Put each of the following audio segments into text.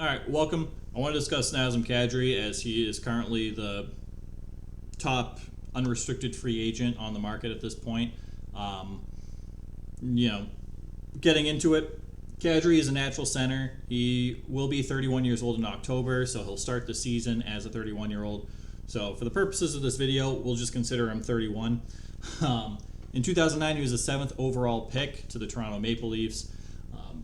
All right, welcome. I want to discuss Nazem Kadri as he is currently the top unrestricted free agent on the market at this point. Um, you know, Getting into it, Kadri is a natural center. He will be 31 years old in October, so he'll start the season as a 31-year-old. So for the purposes of this video, we'll just consider him 31. In 2009, he was the 7th overall pick to the Toronto Maple Leafs.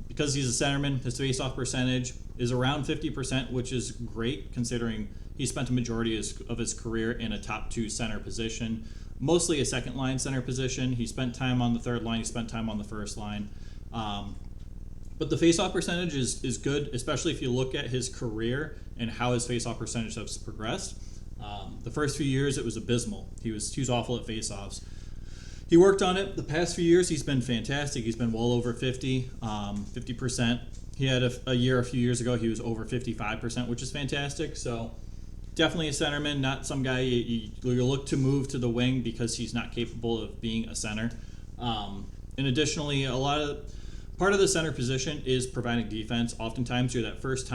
Because he's a centerman, his faceoff percentage is around 50%, which is great considering he spent a majority of his career in a top 2 center position, mostly a second line center position. He spent time on the third line, he spent time on the first line. But the faceoff percentage is good, especially if you look at his career and how his faceoff percentage has progressed. The first few years, it was abysmal. He was awful at faceoffs. He worked on it. The past few years, he's been fantastic. He's been well over 50%. He had a year a few years ago, he was over 55%, which is fantastic. So definitely a centerman, not some guy you look to move to the wing because he's not capable of being a center. And additionally, part of the center position is providing defense. Oftentimes, you're that first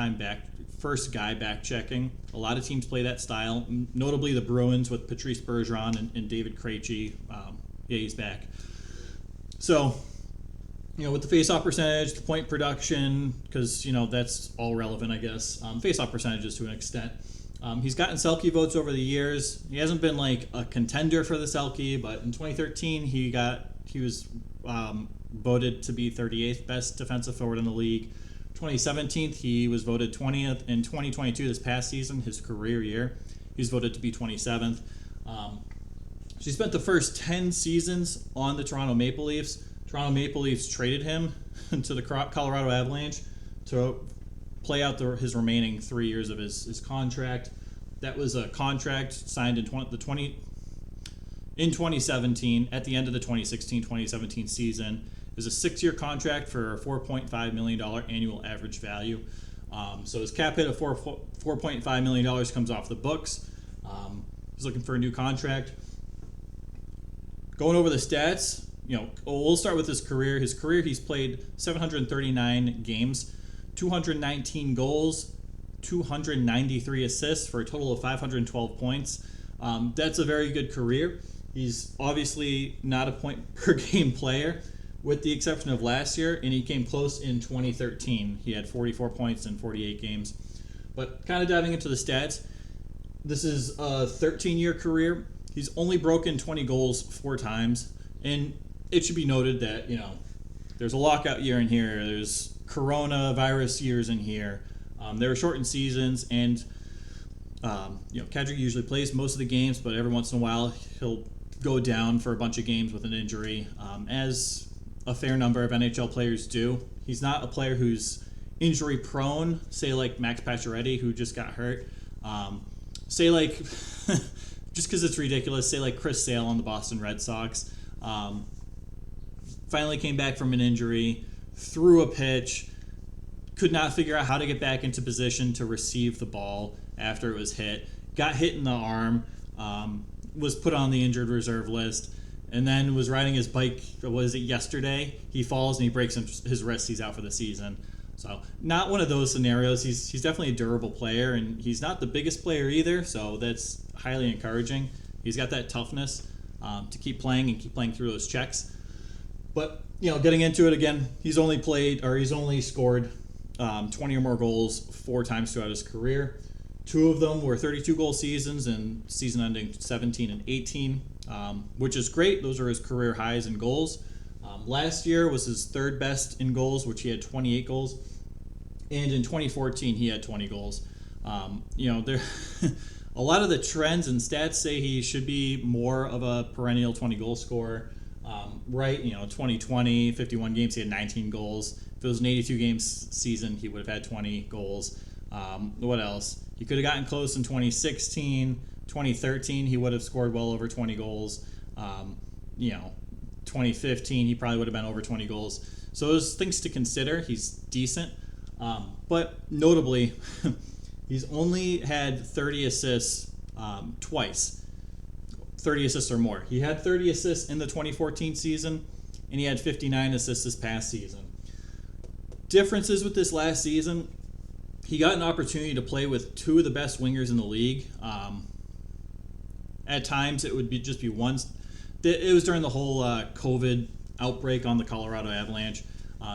guy back checking. A lot of teams play that style, notably the Bruins with Patrice Bergeron and David Krejci. Yeah, he's back. So, with the faceoff percentage, the point production, because, that's all relevant, I guess. Faceoff percentages to an extent. He's gotten Selke votes over the years. He hasn't been like a contender for the Selke, but in 2013, he was voted to be 38th best defensive forward in the league. 2017, he was voted 20th. In 2022, this past season, his career year, he's voted to be 27th. She spent the first 10 seasons on the Toronto Maple Leafs. Toronto Maple Leafs traded him to the Colorado Avalanche to play out his remaining 3 years of his contract. That was a contract signed in 2017 at the end of the 2016-2017 season. It was a 6-year contract for a $4.5 million annual average value. So his cap hit of $4.5 million comes off the books. He's looking for a new contract. Going over the stats, we'll start with his career. His career, he's played 739 games, 219 goals, 293 assists for a total of 512 points. That's a very good career. He's obviously not a point per game player, with the exception of last year, and he came close in 2013. He had 44 points in 48 games. But kind of diving into the stats, this is a 13-year career. He's only broken 20 goals 4 times, and it should be noted that, there's a lockout year in here, there's coronavirus years in here, there are shortened seasons, and, Kadri usually plays most of the games, but every once in a while he'll go down for a bunch of games with an injury, as a fair number of NHL players do. He's not a player who's injury prone, say like Max Pacioretty, who just got hurt. Say like, just because it's ridiculous, say like Chris Sale on the Boston Red Sox. Finally came back from an injury, threw a pitch, could not figure out how to get back into position to receive the ball after it was hit, got hit in the arm, was put on the injured reserve list, and then was riding his bike, yesterday? He falls and he breaks his wrist. He's out for the season. So not one of those scenarios. He's definitely a durable player, and he's not the biggest player either, so that's highly encouraging. He's got that toughness to keep playing and keep playing through those checks. But, getting into it again, he's only scored 20 or more goals 4 times throughout his career. 2 of them were 32-goal seasons and season-ending 17 and 18, which is great. Those are his career highs in goals. Last year was his 3rd best in goals, which he had 28 goals. And in 2014, he had 20 goals. There a lot of the trends and stats say he should be more of a perennial 20-goal scorer. Right, 2020, 51 games, he had 19 goals. If it was an 82-game season, he would have had 20 goals. What else? He could have gotten close in 2016, 2013, he would have scored well over 20 goals. 2015, he probably would have been over 20 goals. So those things to consider. He's decent. But notably, he's only had 30 assists twice. 30 assists or more. He had 30 assists in the 2014 season, and he had 59 assists this past season. Differences with this last season, he got an opportunity to play with two of the best wingers in the league. At times, it would just be one. It was during the whole COVID outbreak on the Colorado Avalanche.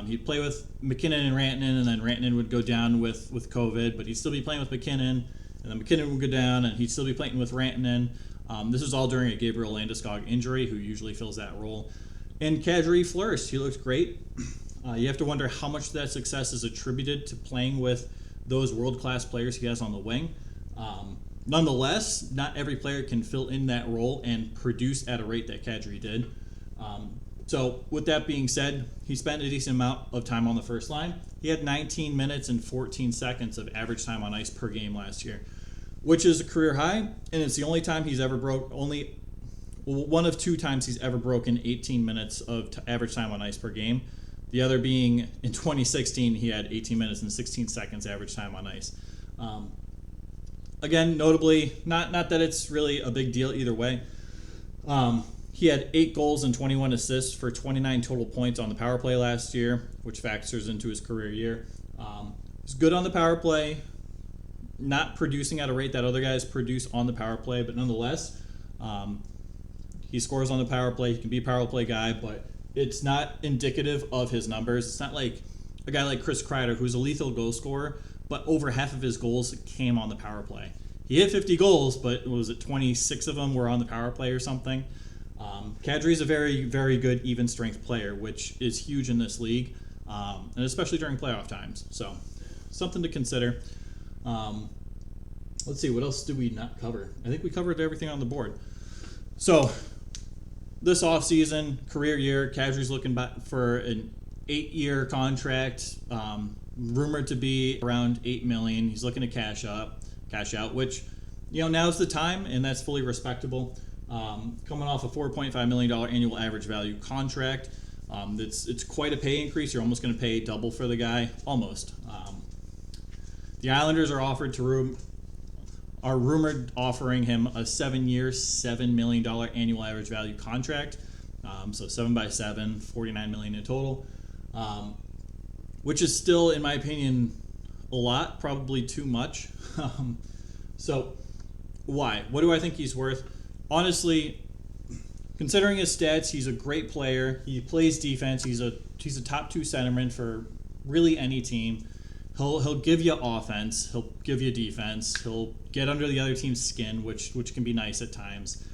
He'd play with McKinnon and Rantanen, and then Rantanen would go down with COVID, but he'd still be playing with McKinnon, and then McKinnon would go down, and he'd still be playing with Rantanen. This is all during a Gabriel Landeskog injury, who usually fills that role. And Kadri flourished. He looked great. You have to wonder how much of that success is attributed to playing with those world-class players he has on the wing. Nonetheless, not every player can fill in that role and produce at a rate that Kadri did. So with that being said, he spent a decent amount of time on the first line. He had 19 minutes and 14 seconds of average time on ice per game last year, which is a career high, and it's the only time he's ever one of two times he's ever broken 18 minutes of average time on ice per game. The other being in 2016, he had 18 minutes and 16 seconds average time on ice. Again, notably, not that it's really a big deal either way. He had 8 goals and 21 assists for 29 total points on the power play last year, which factors into his career year. He's good on the power play, not producing at a rate that other guys produce on the power play, but nonetheless, he scores on the power play. He can be a power play guy, but it's not indicative of his numbers. It's not like a guy like Chris Kreider, who's a lethal goal scorer, but over half of his goals came on the power play. He hit 50 goals, but was it 26 of them were on the power play or something? Kadri's a very, very good even strength player, which is huge in this league, and especially during playoff times. So, something to consider. Let's see, what else did we not cover? I think we covered everything on the board. So, this offseason, career year, Kadri's looking back for an 8-year contract, rumored to be around $8 million. He's looking to cash out, which, now's the time, and that's fully respectable. Coming off a $4.5 million annual average value contract, it's quite a pay increase. You're almost going to pay double for the guy, almost. The Islanders are rumored offering him a 7-year, $7 million annual average value contract. So 7 by 7, $49 million in total, which is still, in my opinion, a lot, probably too much. So why? What do I think he's worth? Honestly, considering his stats, he's a great player. He plays defense. He's a top 2 centerman for really any team. He'll give you offense. He'll give you defense. He'll get under the other team's skin, which can be nice at times.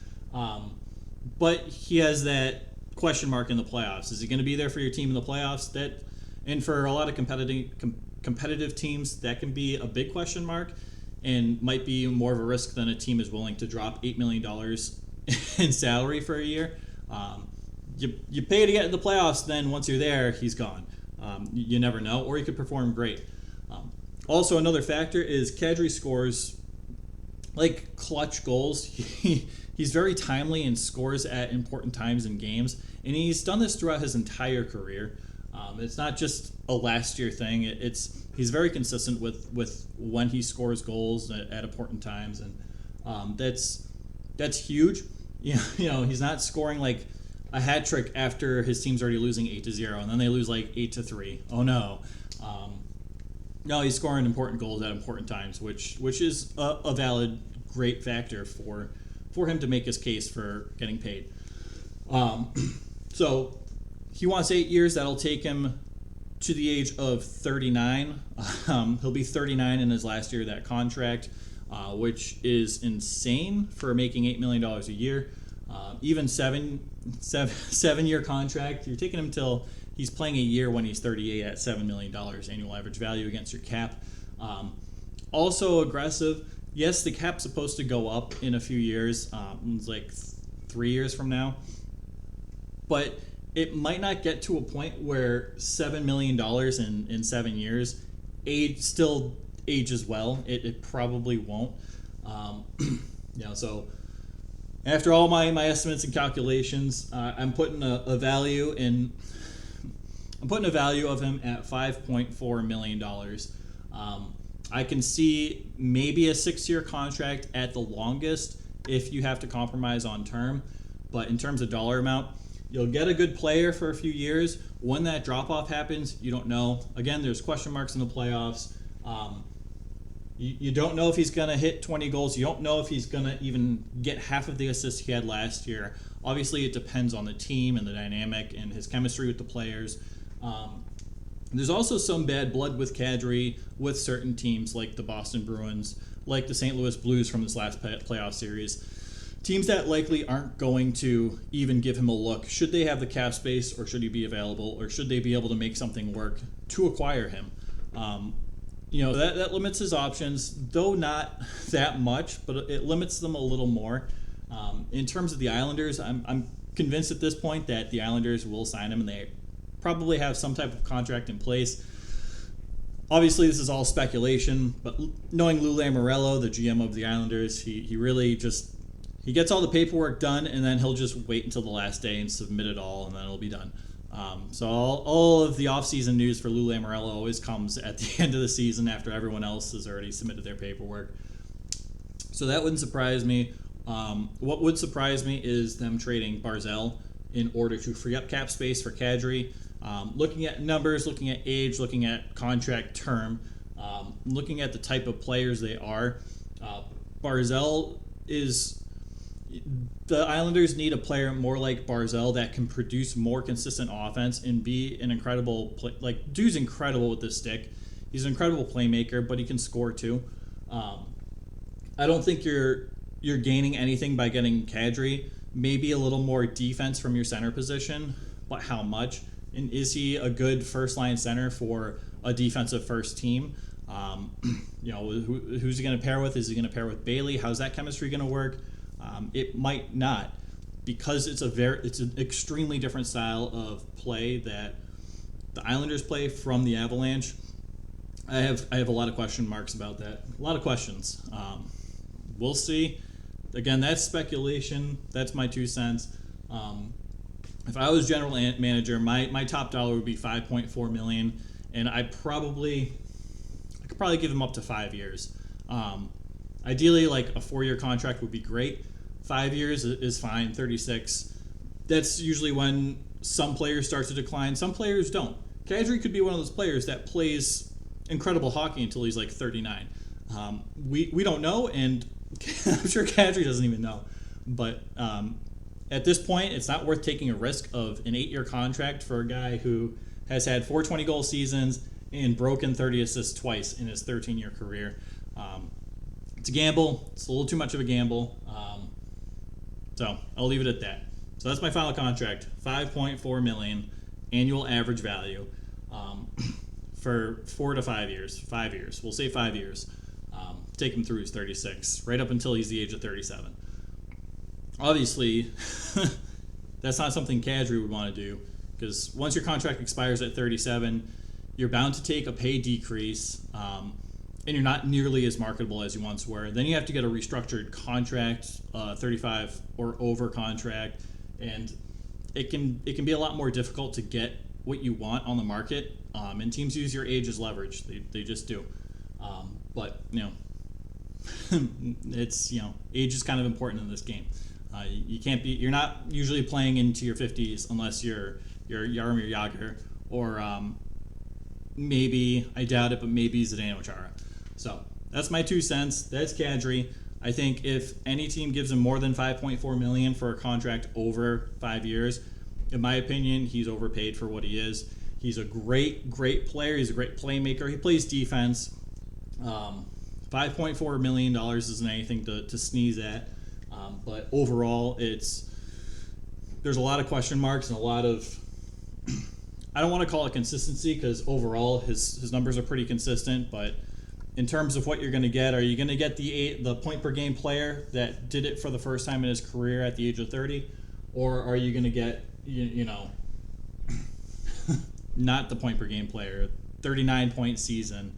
But he has that question mark in the playoffs. Is he going to be there for your team in the playoffs? And for a lot of competitive teams, that can be a big question mark and might be more of a risk than a team is willing to drop $8 million in salary for a year. You pay to get in the playoffs, then once you're there, he's gone. You never know, or he could perform great. Also, another factor is Kadri scores like clutch goals. He's very timely and scores at important times in games, and he's done this throughout his entire career. It's not just a last year thing. He's very consistent with when he scores goals at important times, and that's huge. He's not scoring like a hat trick after his team's already losing 8-0, and then they lose like 8-3. Oh no. No, he's scoring important goals at important times, which is a valid, great factor for him to make his case for getting paid. So he wants 8 years. That'll take him to the age of 39. He'll be 39 in his last year of that contract, which is insane for making $8 million a year. Even seven-year contract, you're taking him till he's playing a year when he's 38 at $7 million annual average value against your cap. Also aggressive. Yes, the cap's supposed to go up in a few years. It's like 3 years from now. But it might not get to a point where $7 million in 7 years still ages well. It probably won't. So after all my estimates and calculations, I'm putting a value of him at $5.4 million. I can see maybe a 6-year contract at the longest if you have to compromise on term. But in terms of dollar amount, you'll get a good player for a few years. When that drop-off happens, you don't know. Again, there's question marks in the playoffs. You don't know if he's going to hit 20 goals. You don't know if he's going to even get half of the assists he had last year. Obviously, it depends on the team and the dynamic and his chemistry with the players. There's also some bad blood with Kadri with certain teams like the Boston Bruins, like the St. Louis Blues from this last playoff series. Teams that likely aren't going to even give him a look. Should they have the cap space, or should he be available, or should they be able to make something work to acquire him? That limits his options, though not that much, but it limits them a little more. In terms of the Islanders, I'm convinced at this point that the Islanders will sign him, and they probably have some type of contract in place. Obviously, this is all speculation, but knowing Lou Lamoriello, the GM of the Islanders, he really just he gets all the paperwork done, and then he'll just wait until the last day and submit it all, and then it'll be done. So all of the offseason news for Lou Lamoriello always comes at the end of the season after everyone else has already submitted their paperwork. So that wouldn't surprise me. What would surprise me is them trading Barzal in order to free up cap space for Kadri. Looking at numbers, looking at age, looking at contract term, looking at the type of players they are, Barzal is... The Islanders need a player more like Barzal that can produce more consistent offense and be an incredible dude's incredible with this stick. He's an incredible playmaker, but he can score too. I don't think you're gaining anything by getting Kadri. Maybe a little more defense from your center position, but how much? And is he a good first line center for a defensive first team? Who's he going to pair with? Is he going to pair with Bailey? How's that chemistry going to work? It might not, because it's an extremely different style of play that the Islanders play from the Avalanche. I have a lot of question marks about that. A lot of questions. We'll see. Again, that's speculation. That's my 2 cents. If I was general manager, my top dollar would be $5.4 million, and I could probably give him up to 5 years. Ideally, like a 4-year contract would be great. 5 years is fine. 36. That's usually when some players start to decline. Some players don't. Kadri could be one of those players that plays incredible hockey until he's like 39. We don't know, and I'm sure Kadri doesn't even know. But at this point, it's not worth taking a risk of an 8-year contract for a guy who has had 420-goal seasons and broken 30 assists twice in his 13-year career. It's a gamble. It's a little too much of a gamble. So I'll leave it at that. So that's my final contract, $5.4 million annual average value for 4 to 5 years. 5 years. We'll say 5 years. Take him through his 36, right up until he's the age of 37. Obviously, that's not something Kadri would want to do, because once your contract expires at 37, you're bound to take a pay decrease, and you're not nearly as marketable as you once were. Then you have to get a restructured contract, 35 or over contract, and it can be a lot more difficult to get what you want on the market. And teams use your age as leverage. They just do. But it's age is kind of important in this game. You're not usually playing into your 50s unless you're Jaromir Jagr or maybe, I doubt it, but maybe Zdeno Chara. So that's my 2 cents. That's Kadri. I think if any team gives him more than $5.4 million for a contract over 5 years, in my opinion, he's overpaid for what he is. He's a great player. He's a great playmaker. He plays defense. $5.4 million isn't anything to sneeze at. But overall, there's a lot of question marks and a lot of... I don't want to call it consistency, because overall his numbers are pretty consistent, but in terms of what you're going to get, are you going to get the point per game player that did it for the first time in his career at the age of 30, or are you going to get not the point per game player, 39-point season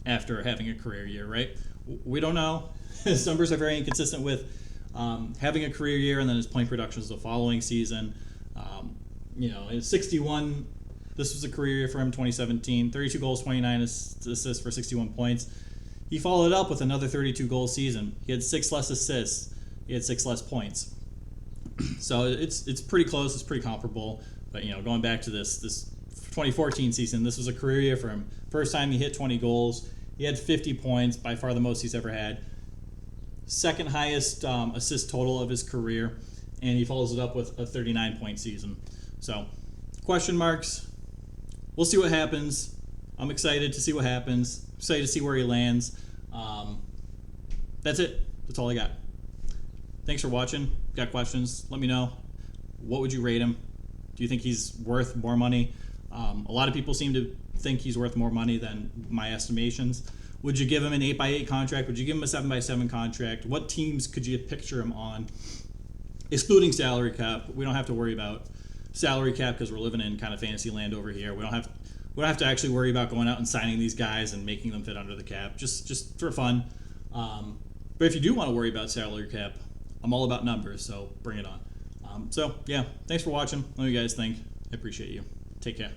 after having a career year, right? We don't know. His numbers are very inconsistent with having a career year and then his point productions the following season. In 61, this was a career year for him, 2017. 32 goals, 29 assists for 61 points. He followed up with another 32-goal season. He had 6 less assists. He had 6 less points. So it's pretty close. It's pretty comparable. But going back to this 2014 season, this was a career year for him. First time he hit 20 goals. He had 50 points, by far the most he's ever had. Second highest assist total of his career, and he follows it up with a 39-point season. So, question marks. We'll see what happens. I'm excited to see what happens. Excited to see where he lands. That's it. That's all I got. Thanks for watching. Got questions? Let me know. What would you rate him? Do you think he's worth more money? A lot of people seem to think he's worth more money than my estimations. Would you give him an 8x8 contract? Would you give him a 7x7 contract? What teams could you picture him on? Excluding salary cap. We don't have to worry about salary cap because we're living in kind of fantasy land over here. We don't have to actually worry about going out and signing these guys and making them fit under the cap, just for fun. But if you do want to worry about salary cap, I'm all about numbers, so bring it on. So yeah, thanks for watching. Let me know what you guys think. I appreciate you. Take care.